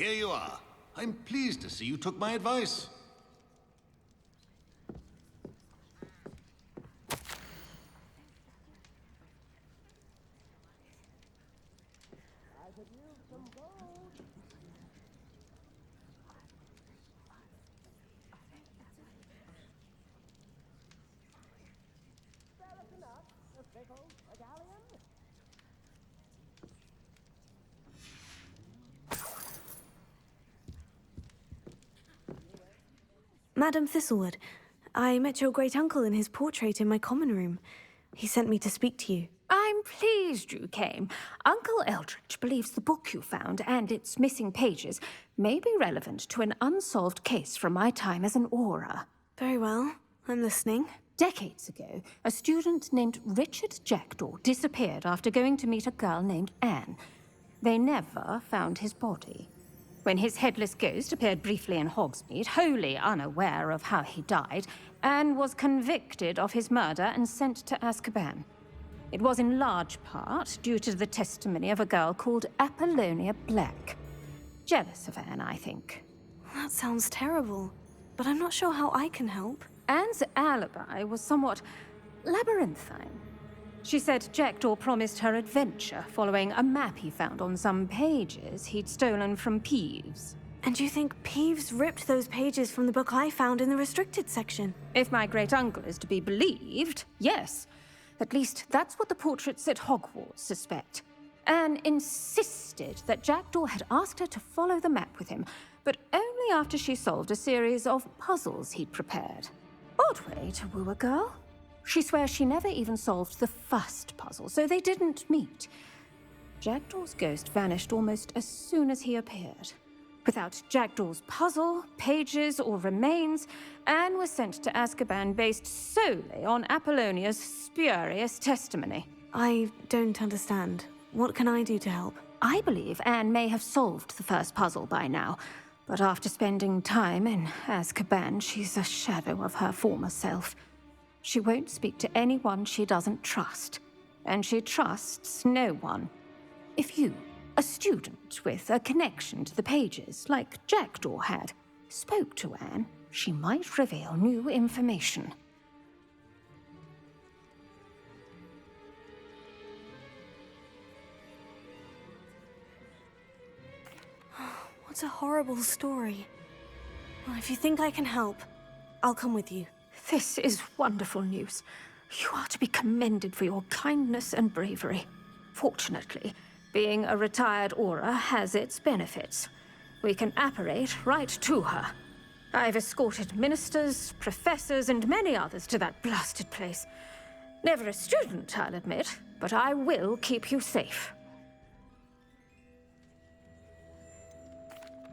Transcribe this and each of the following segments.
here you are. I'm pleased to see you took my advice. Madam Thistlewood, I met your great-uncle in his portrait in my common room. He sent me to speak to you. I'm pleased you came. Uncle Eldritch believes the book you found and its missing pages may be relevant to an unsolved case from my time as an aura. Very well. I'm listening. Decades ago, a student named Richard Jackdaw disappeared after going to meet a girl named Anne. They never found his body. When his headless ghost appeared briefly in Hogsfield, wholly unaware of how he died, Anne was convicted of his murder and sent to Azkaban. It was in large part due to the testimony of a girl called Apollonia Black. Jealous of Anne, I think. That sounds terrible, but I'm not sure how I can help. Anne's alibi was somewhat labyrinthine. She said Jackdaw promised her adventure following a map he found on some pages he'd stolen from Peeves. And you think Peeves ripped those pages from the book I found in the restricted section? If my great-uncle is to be believed, yes. At least that's what the portraits at Hogwarts suspect. Anne insisted that Jackdaw had asked her to follow the map with him, but only after she solved a series of puzzles he'd prepared. Odd way to woo a girl. She swears she never even solved the first puzzle, so they didn't meet. Jackdaw's ghost vanished almost as soon as he appeared. Without Jackdaw's puzzle, pages, or remains, Anne was sent to Azkaban based solely on Apollonia's spurious testimony. I don't understand. What can I do to help? I believe Anne may have solved the first puzzle by now, but after spending time in Azkaban, she's a shadow of her former self. She won't speak to anyone she doesn't trust, and she trusts no one. If you, a student with a connection to the pages, like Jackdaw had, spoke to Anne, she might reveal new information. What a horrible story. Well, if you think I can help, I'll come with you. This is wonderful news. You are to be commended for your kindness and bravery. Fortunately, being a retired aura has its benefits. We can apparate right to her. I've escorted ministers, professors, and many others to that blasted place. Never a student, I'll admit, but I will keep you safe.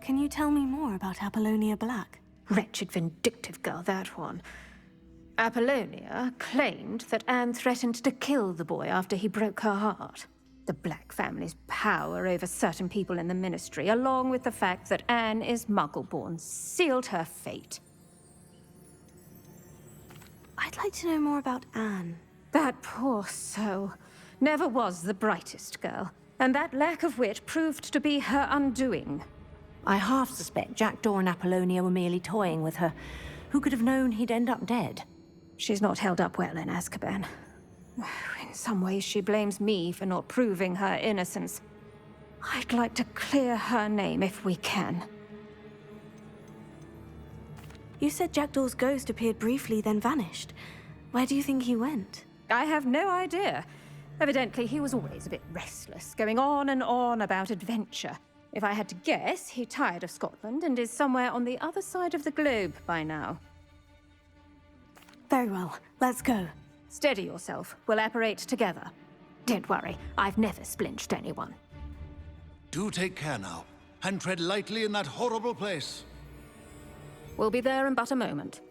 Can you tell me more about Apollonia Black? Wretched, vindictive girl, that one. Apollonia claimed that Anne threatened to kill the boy after he broke her heart. The Black family's power over certain people in the ministry, along with the fact that Anne is Muggle-born, sealed her fate. I'd like to know more about Anne. That poor soul never was the brightest girl, and that lack of wit proved to be her undoing. I half suspect Jackdaw and Apollonia were merely toying with her. Who could have known he'd end up dead? She's not held up well in Azkaban. In some ways, she blames me for not proving her innocence. I'd like to clear her name if we can. You said Jackdaw's ghost appeared briefly, then vanished. Where do you think he went? I have no idea. Evidently, he was always a bit restless, going on and on about adventure. If I had to guess, he tired of Scotland and is somewhere on the other side of the globe by now. Very well, let's go. Steady yourself. We'll apparate together. Don't worry, I've never splinched anyone. Do take care now, and tread lightly in that horrible place. We'll be there in but a moment.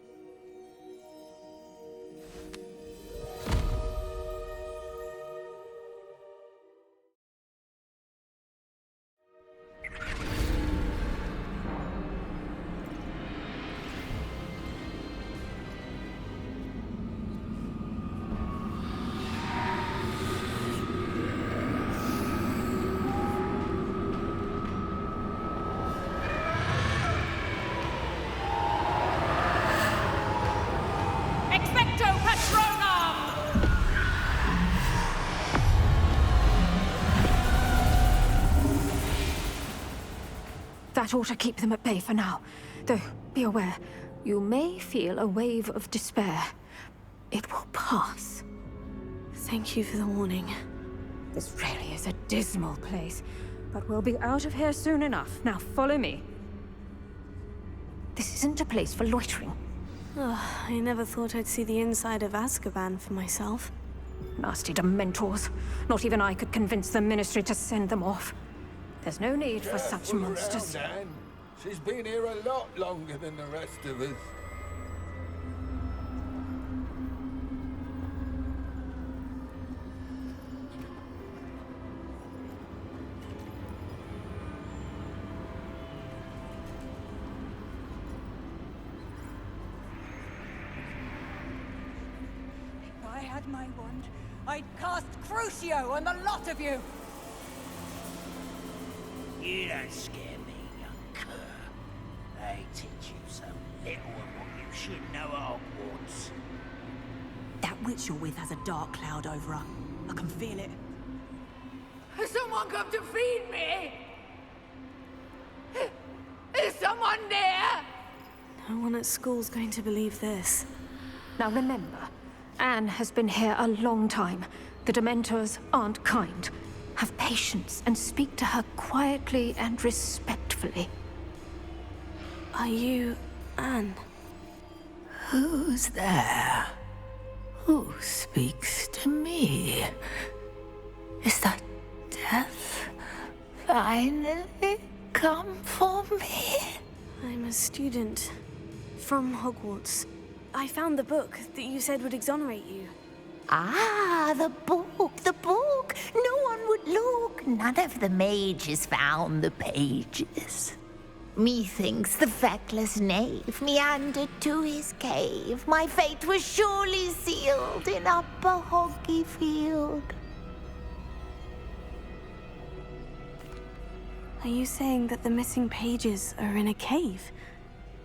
metronome! That ought to keep them at bay for now. Though, be aware, you may feel a wave of despair. It will pass. Thank you for the warning. This really is a dismal place, but we'll be out of here soon enough. Now follow me. This isn't a place for loitering. Oh, I never thought I'd see the inside of Azkaban for myself. Nasty Dementors. Not even I could convince the Ministry to send them off. There's no need for such monsters. Anne. She's been here a lot longer than the rest of us. If I had my wand, I'd cast Crucio on the lot of you! You don't scare me, young cur. They teach you so little of what you should know at Hogwarts. That witch you're with has a dark cloud over her. I can feel it. Has someone come to feed me? Is someone there? No one at school's going to believe this. Now remember, Anne has been here a long time. The Dementors aren't kind. Have patience and speak to her quietly and respectfully. Are you Anne? Who's there? Who speaks to me? Is that death finally come for me? I'm a student from Hogwarts. I found the book that you said would exonerate you. Ah, the book, the book. No one would look. None of the mages found the pages. Methinks the feckless knave meandered to his cave. My fate was surely sealed in Upper Hogsfield. Are you saying that the missing pages are in a cave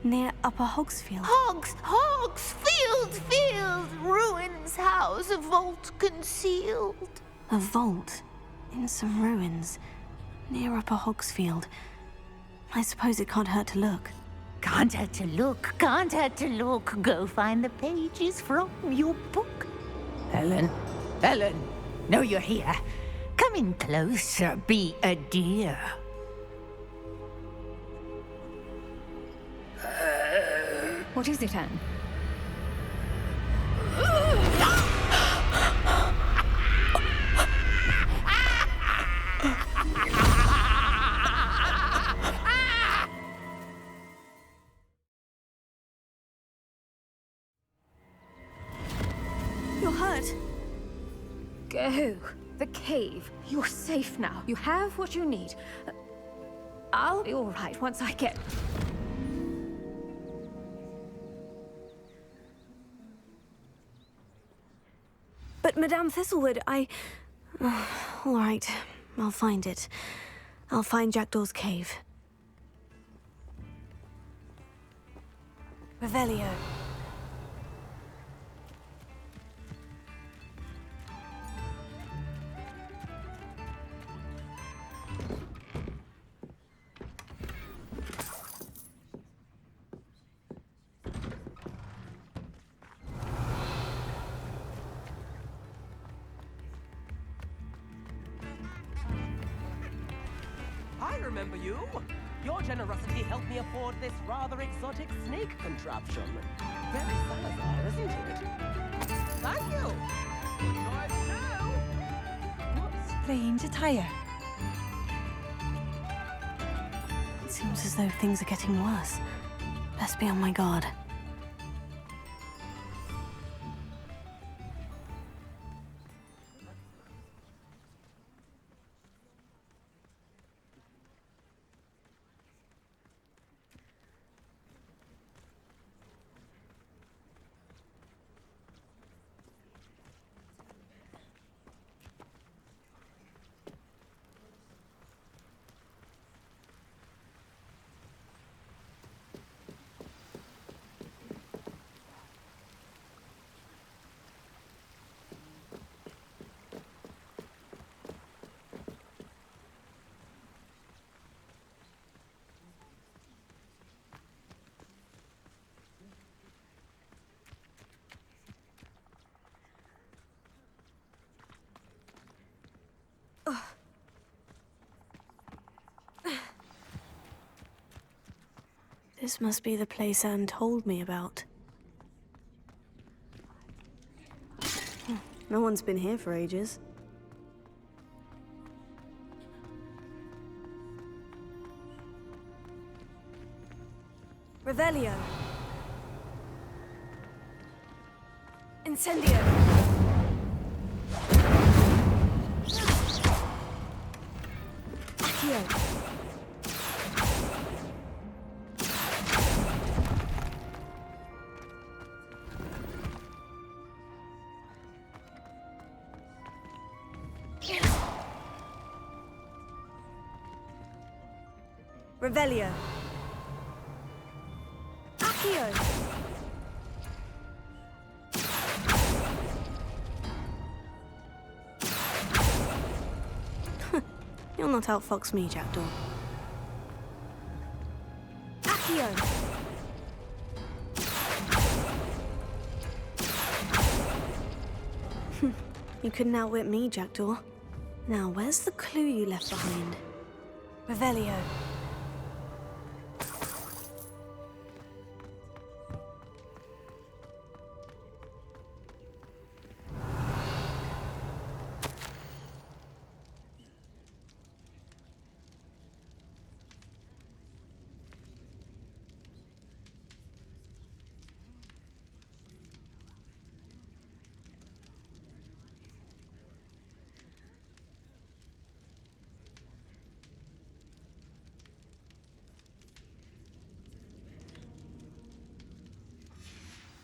near Upper Hogsfield? Hogsfield, field, ruins house, a vault concealed. A vault in some ruins near Upper Hogsfield. I suppose it can't hurt to look. Can't hurt to look, can't hurt to look. Go find the pages from your book. Helen, know you're here. Come in closer, be a dear. What is it, Anne? You're hurt. Go. The cave. You're safe now. You have what you need. I'll be all right once I get... But Madame Thistlewood, all right, I'll find it. I'll find Jackdaw's cave. Revelio. I remember you. Your generosity helped me afford this rather exotic snake contraption. Very Salazar, isn't it? Thank you. Enjoy the show. What strange attire. It seems as though things are getting worse. Best be on my guard. This must be the place Anne told me about. No one's been here for ages. Revelio. Incendio. Accio. Revelio. Accio. You'll not outfox me, Jackdaw. Accio. You couldn't outwit me, Jackdaw. Now, where's the clue you left behind? Revelio.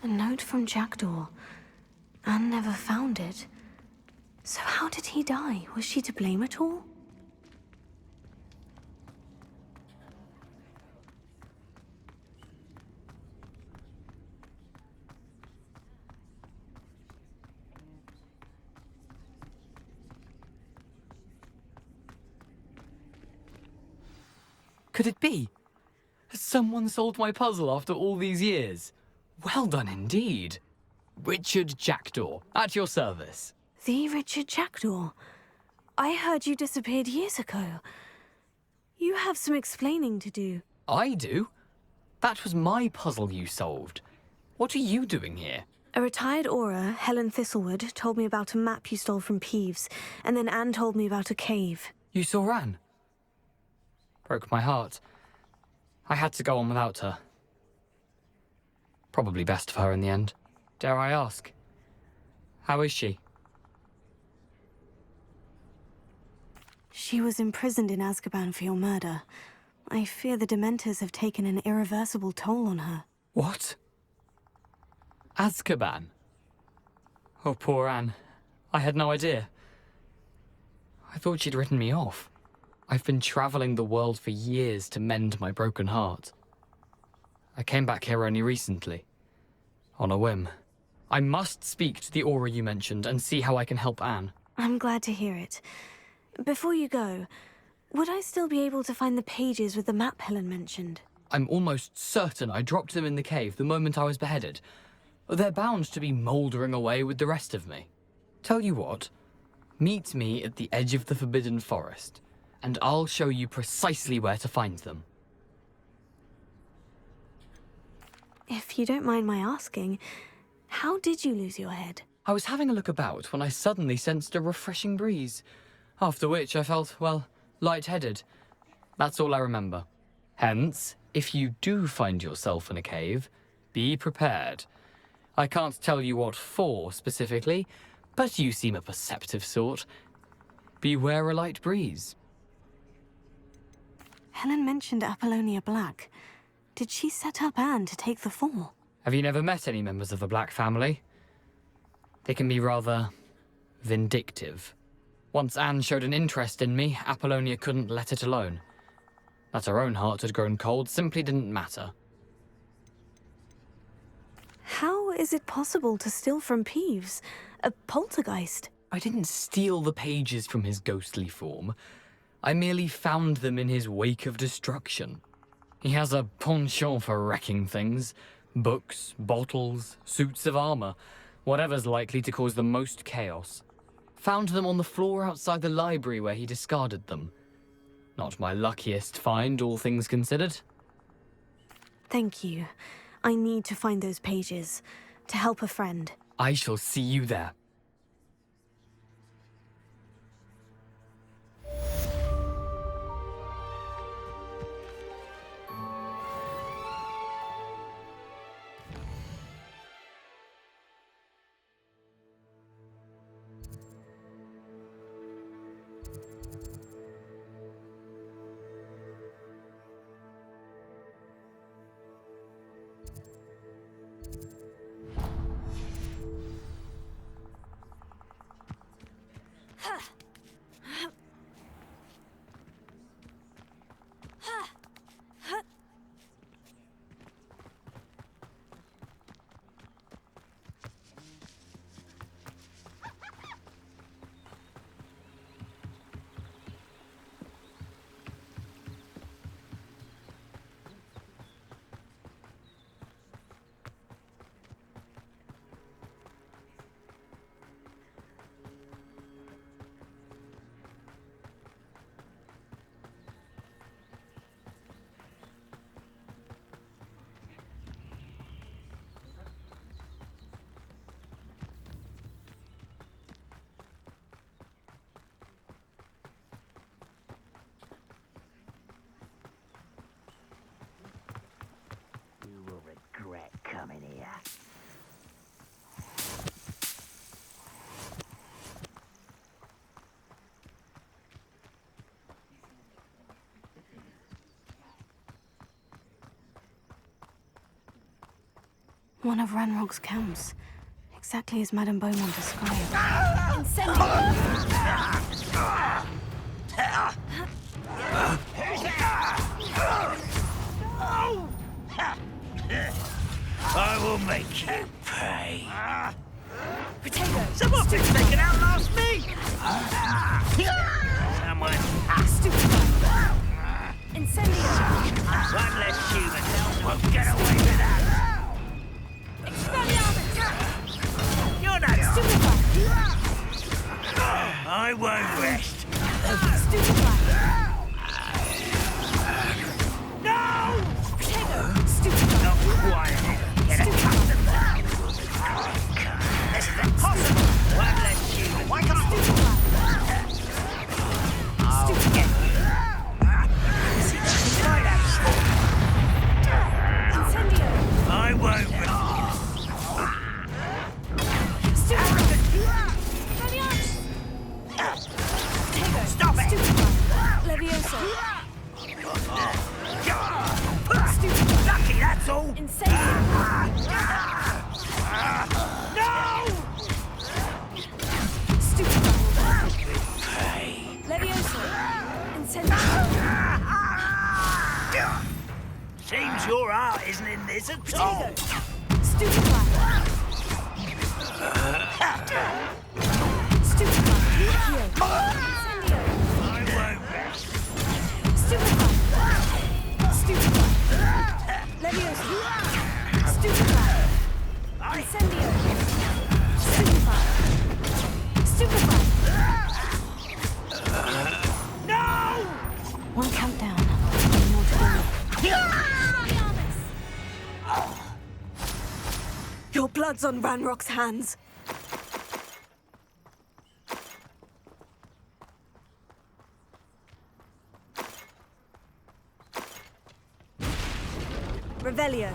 A note from Jackdaw. Anne never found it. So how did he die? Was she to blame at all? Could it be? Has someone solved my puzzle after all these years? Well done indeed. Richard Jackdaw, at your service. The Richard Jackdaw? I heard you disappeared years ago. You have some explaining to do. I do? That was my puzzle you solved. What are you doing here? A retired Auror, Helen Thistlewood, told me about a map you stole from Peeves, and then Anne told me about a cave. You saw Anne? Broke my heart. I had to go on without her. Probably best for her in the end. Dare I ask? How is she? She was imprisoned in Azkaban for your murder. I fear the Dementors have taken an irreversible toll on her. What? Azkaban? Oh, poor Anne. I had no idea. I thought she'd written me off. I've been traveling the world for years to mend my broken heart. I came back here only recently. On a whim. I must speak to the Auror you mentioned and see how I can help Anne. I'm glad to hear it. Before you go, would I still be able to find the pages with the map Helen mentioned? I'm almost certain I dropped them in the cave the moment I was beheaded. They're bound to be mouldering away with the rest of me. Tell you what, meet me at the edge of the Forbidden Forest, and I'll show you precisely where to find them. If you don't mind my asking, how did you lose your head? I was having a look about when I suddenly sensed a refreshing breeze, after which I felt, well, lightheaded. That's all I remember. Hence, if you do find yourself in a cave, be prepared. I can't tell you what for specifically, but you seem a perceptive sort. Beware a light breeze. Helen mentioned Apollonia Black. Did she set up Anne to take the fall? Have you never met any members of the Black family? They can be rather vindictive. Once Anne showed an interest in me, Apollonia couldn't let it alone. That her own heart had grown cold simply didn't matter. How is it possible to steal from Peeves? A poltergeist? I didn't steal the pages from his ghostly form. I merely found them in his wake of destruction. He has a penchant for wrecking things. Books, bottles, suits of armor, whatever's likely to cause the most chaos. Found them on the floor outside the library where he discarded them. Not my luckiest find, all things considered. Thank you. I need to find those pages to help a friend. I shall see you there. Coming here. One of Ranrock's camps. Exactly as Madame Beaumont described. I will make you pay. Potato! Someone thinks they can outlast me! Someone Stupefy! Incendio! one less human won't get away with that! Expelliarmus! You're not Stupefy! I won't rest. Stupefy! No! Potato! Stupefy! Not quiet. Get accustomed to that. This is impossible. One less human. Why can't Stupefy! I'll get you. Might have Incendio! I won't rest. Stupefy! Expelliarmus! Potato! Stop it! Stupefy! Levioso! Stupefy! Lucky, that's all. Incendio! No! Stupefy! Pay. Levioso! Incendio! Seems your heart isn't in this at all. Potato! Stupefy! Stupefy! Here! Incendio! I won't rest. Stupefy! Stupefy! Levioso! Stupefy! Incendio! Stupefy! Stupefy! No! One camp down. One more to go. Your blood's on Ranrock's hands. Revelio.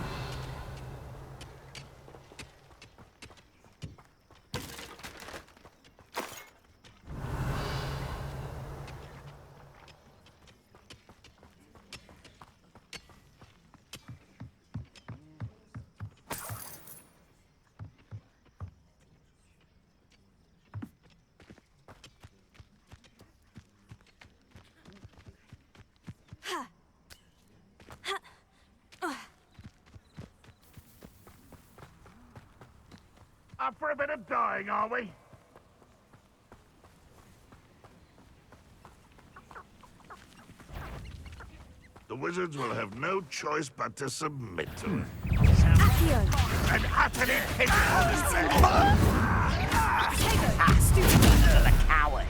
Up for a bit of dying, are we? The wizards will have no choice but to submit to it. Accio. And utterly pitiful despair. Potato. Stupefy. The coward.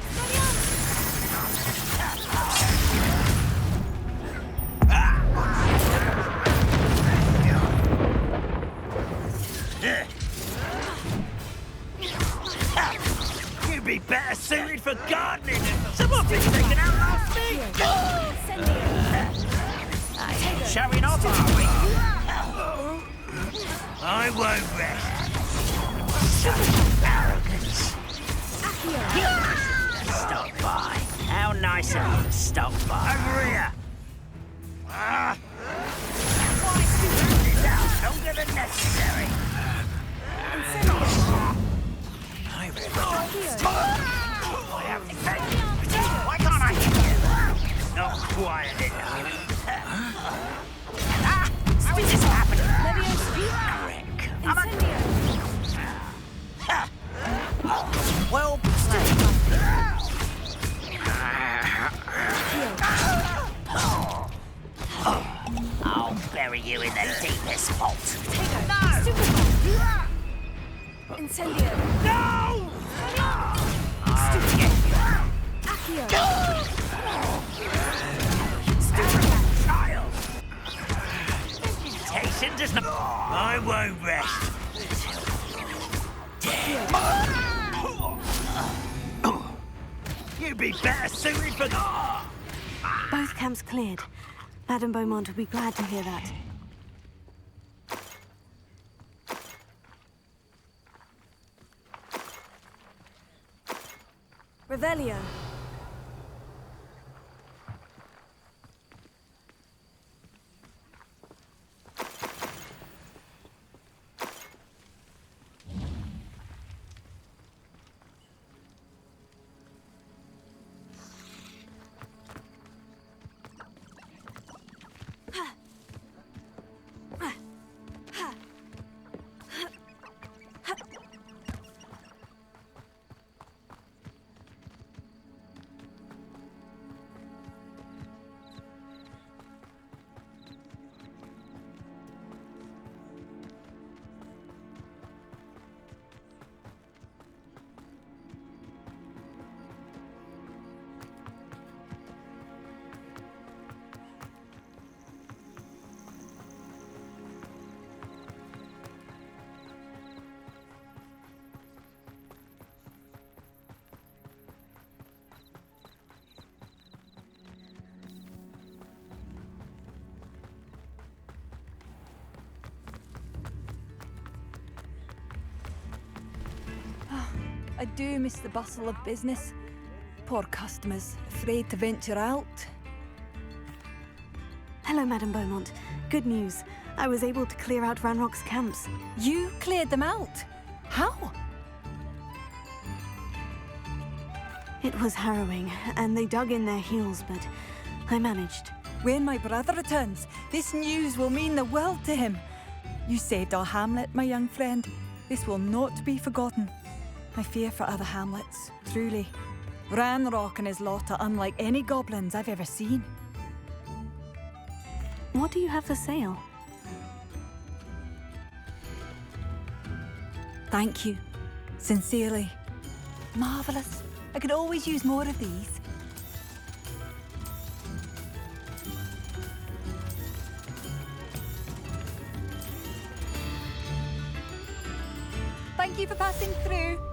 You'd be better suited for gardening. Some of it's taken out last week. Showing off, are we? I won't rest. Arrogance. Stop by. How nice of you to stop by. Over here. It's out longer than necessary. Why can't I hit you? Not quiet enough. How is this happening? Well played. I'll bury you in the deepest vault. No! Incendio. No! I'll get you. Stupid child! Reputation does not... I won't rest. You'd be better suited for... Both camps cleared. Madame Beaumont would be glad to hear that. Revelio. I do miss the bustle of business. Poor customers, afraid to venture out. Hello, Madame Beaumont. Good news. I was able to clear out Ranrock's camps. You cleared them out? How? It was harrowing, and they dug in their heels, but I managed. When my brother returns, this news will mean the world to him. You saved our hamlet, my young friend. This will not be forgotten. I fear for other hamlets, truly. Ranrock and his lot are unlike any goblins I've ever seen. What do you have for sale? Thank you. Sincerely. Marvellous. I could always use more of these. Thank you for passing through.